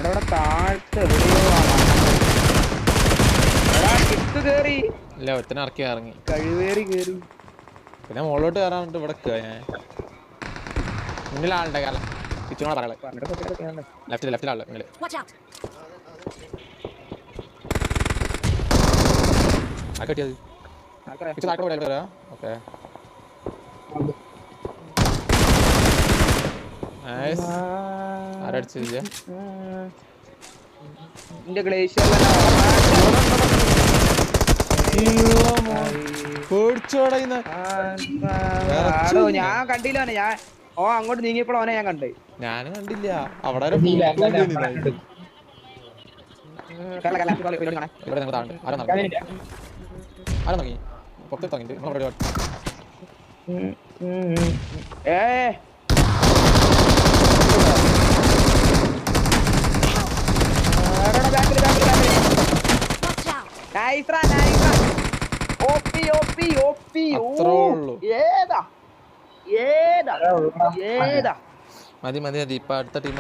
അവിടെ താഴത്ത് എവിടെയോ കിക്ക് കേറി. ഇല്ല ഒറ്റനെ ഇറക്കി ഇറങ്ങി. കഴിവേറി കേറി. പിന്നെ മുകളിലോട്ട് കയറാനിട്ട് ഇവിടെ മുന്നിൽ ആളുടെ കാലം കിച്ചനോട് പറയാളെ. ലെഫ്റ്റിലാള് മുന്നിൽ. ആ കെട്ടിയത് ഓക്കെ. ആരടിച്ചില്ല. ഞാൻ കണ്ടില്ല അവനെ. ഞാൻ അങ്ങോട്ട് നീങ്ങിയപ്പോഴോ അവനെ ഞാൻ കണ്ടേ. ഞാനും കണ്ടില്ല. അവിടെ പുറത്ത് തുടങ്ങിട്ട് മതി മതി മതി. ഇപ്പൊ അടുത്ത ടീം